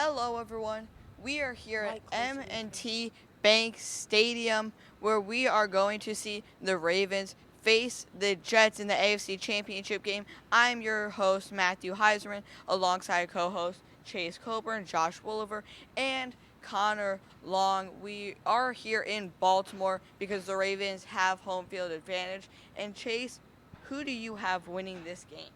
Hello, everyone. We are here at M&T Bank Stadium, where we are going to see the Ravens face the Jets in the AFC Championship game. I'm your host, Matthew Heiserman, alongside co-host Chase Coburn, Josh Wolliver, and Connor Long. We are here in Baltimore because the Ravens have home field advantage. And Chase, who do you have winning this game?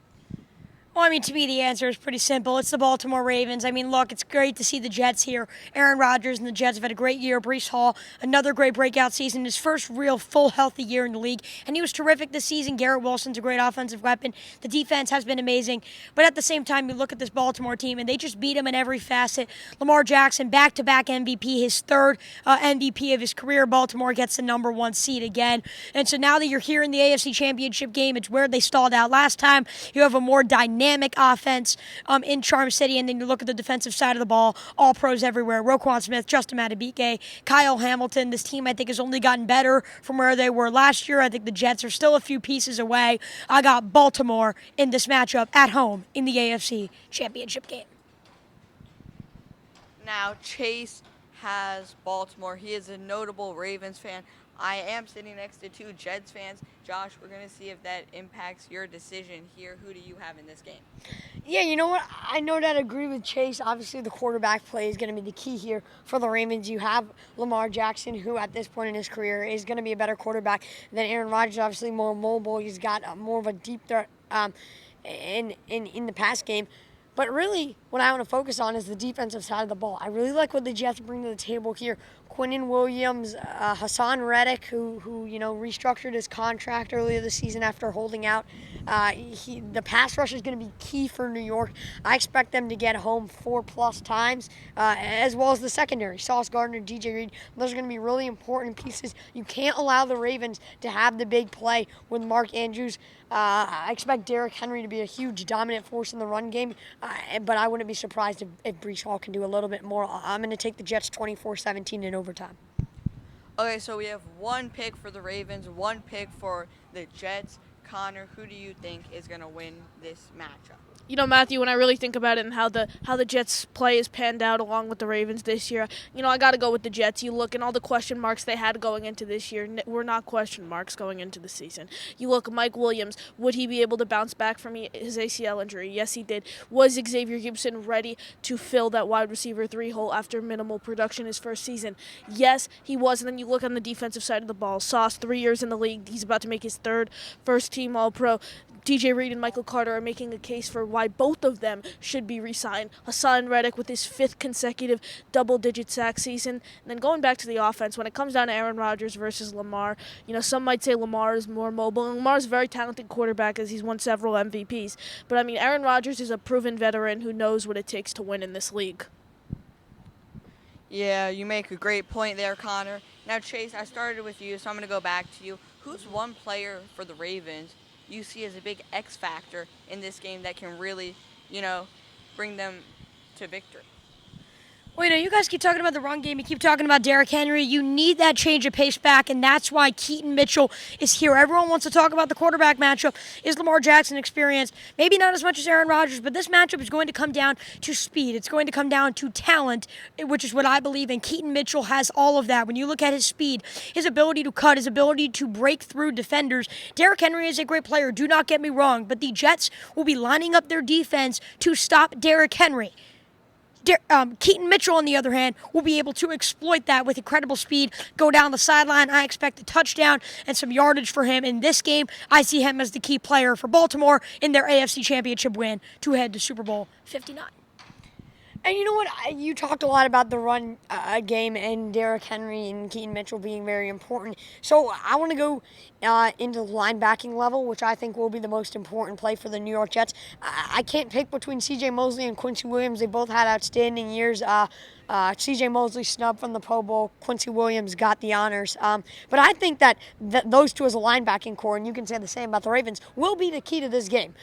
Well, to me, the answer is pretty simple. It's the Baltimore Ravens. Look, it's great to see the Jets here. Aaron Rodgers and the Jets have had a great year. Breece Hall, another great breakout season. His first real full healthy year in the league. And he was terrific this season. Garrett Wilson's a great offensive weapon. The defense has been amazing. But at the same time, you look at this Baltimore team, and they just beat him in every facet. Lamar Jackson, back-to-back MVP, his third MVP of his career. Baltimore gets the number one seed again. And so now that you're here in the AFC Championship game, it's where they stalled out last time. You have a more dynamic offense in Charm City, and then you look at the defensive side of the ball, all pros everywhere. Roquan Smith, Justin Madubuike, Kyle Hamilton. This team, I think, has only gotten better from where they were last year. I think the Jets are still a few pieces away. I got Baltimore in this matchup at home in the AFC Championship game. Now, Chase has Baltimore. He is a notable Ravens fan. I am sitting next to two Jets fans. Josh, we're going to see if that impacts your decision here. Who do you have in this game? Yeah, you know what? I know that I agree with Chase. Obviously, the quarterback play is going to be the key here for the Ravens. You have Lamar Jackson, who at this point in his career is going to be a better quarterback than Aaron Rodgers. Obviously, more mobile. He's got more of a deep threat in the pass game. But really, what I want to focus on is the defensive side of the ball. I really like what the Jets bring to the table here. Quinnen Williams, Hassan Reddick, who restructured his contract earlier this season after holding out. The pass rush is going to be key for New York. I expect them to get home 4+ times, as well as the secondary. Sauce Gardner, DJ Reed, those are going to be really important pieces. You can't allow the Ravens to have the big play with Mark Andrews. I expect Derrick Henry to be a huge dominant force in the run game, but I wouldn't be surprised if Breece Hall can do a little bit more. I'm going to take the Jets 24-17 in overtime. Okay, so we have one pick for the Ravens, one pick for the Jets. Connor, who do you think is going to win this matchup? You know, Matthew, when I really think about it and how the Jets' play is panned out along with the Ravens this year, I got to go with the Jets. You look, and all the question marks they had going into this year were not question marks going into the season. You look, Mike Williams, would he be able to bounce back from his ACL injury? Yes, he did. Was Xavier Gibson ready to fill that wide receiver 3 hole after minimal production his first season? Yes, he was. And then you look on the defensive side of the ball. Sauce, 3 years in the league. He's about to make his third first-team All-Pro. DJ Reed and Michael Carter are making a case for why both of them should be re-signed. Hassan Reddick with his 5th consecutive double-digit sack season. And then going back to the offense, when it comes down to Aaron Rodgers versus Lamar, some might say Lamar is more mobile. And Lamar's a very talented quarterback as he's won several MVPs. But, Aaron Rodgers is a proven veteran who knows what it takes to win in this league. Yeah, you make a great point there, Connor. Now, Chase, I started with you, so I'm going to go back to you. Who's one player for the Ravens you see as a big X factor in this game that can really, bring them to victory? Well, you guys keep talking about the run game. You keep talking about Derrick Henry. You need that change of pace back, and that's why Keaton Mitchell is here. Everyone wants to talk about the quarterback matchup. Is Lamar Jackson experienced? Maybe not as much as Aaron Rodgers, but this matchup is going to come down to speed. It's going to come down to talent, which is what I believe in. Keaton Mitchell has all of that. When you look at his speed, his ability to cut, his ability to break through defenders, Derrick Henry is a great player. Do not get me wrong, but the Jets will be lining up their defense to stop Derrick Henry. Keaton Mitchell, on the other hand, will be able to exploit that with incredible speed, go down the sideline. I expect a touchdown and some yardage for him in this game. I see him as the key player for Baltimore in their AFC Championship win to head to Super Bowl 59. And you know what? You talked a lot about the run game and Derrick Henry and Keaton Mitchell being very important. So I want to go into the linebacking level, which I think will be the most important play for the New York Jets. I can't pick between C.J. Mosley and Quincy Williams. They both had outstanding years. C.J. Mosley snubbed from the Pro Bowl. Quincy Williams got the honors. But I think that those two as a linebacking core, and you can say the same about the Ravens, will be the key to this game.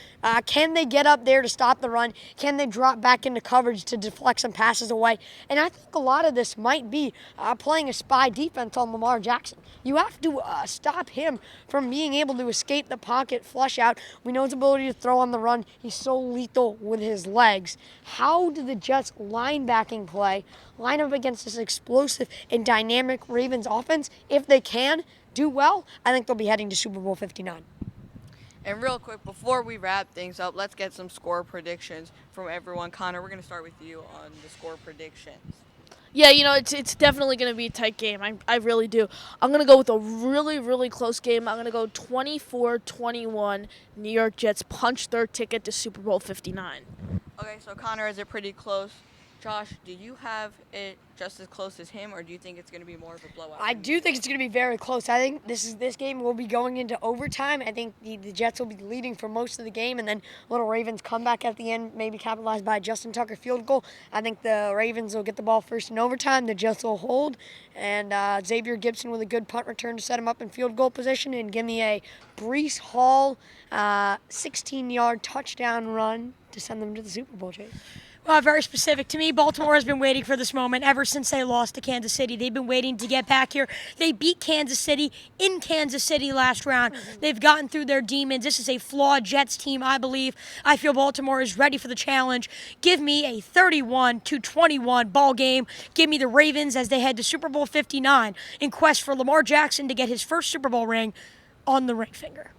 Can they get up there to stop the run? Can they drop back into coverage to deflect some passes away. And I think a lot of this might be playing a spy defense on Lamar Jackson. You have to stop him from being able to escape the pocket, flush out. We know his ability to throw on the run. He's so lethal with his legs. How do the Jets linebacking play line up against this explosive and dynamic Ravens offense? If they can do well, I think they'll be heading to Super Bowl 59. And real quick, before we wrap things up, let's get some score predictions from everyone. Connor, we're going to start with you on the score predictions. Yeah, it's definitely going to be a tight game. I really do. I'm going to go with a really, really close game. I'm going to go 24-21. New York Jets punch their ticket to Super Bowl 59. Okay, so Connor has it pretty close. Josh, do you have it just as close as him, or do you think it's going to be more of a blowout? I do think it's going to be very close. I think this game will be going into overtime. I think the Jets will be leading for most of the game, and then little Ravens come back at the end, maybe capitalized by a Justin Tucker field goal. I think the Ravens will get the ball first in overtime. The Jets will hold, and Xavier Gibson with a good punt return to set him up in field goal position, and give me a Breece Hall 16-yard touchdown run to send them to the Super Bowl, Chase. Very specific to me. Baltimore has been waiting for this moment ever since they lost to Kansas City. They've been waiting to get back here. They beat Kansas City in Kansas City last round. They've gotten through their demons. This is a flawed Jets team, I believe. I feel Baltimore is ready for the challenge. Give me a 31-21 ball game. Give me the Ravens as they head to Super Bowl 59 in quest for Lamar Jackson to get his first Super Bowl ring on the ring finger.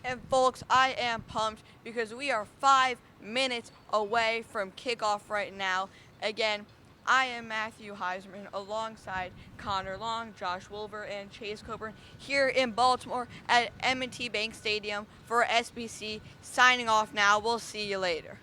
And folks, I am pumped because we are 5 minutes away from kickoff right now. Again, I am Matthew Heisman alongside Connor Long, Josh Wolver, and Chase Coburn here in Baltimore at M&T Bank Stadium for SBC. Signing off now. We'll see you later.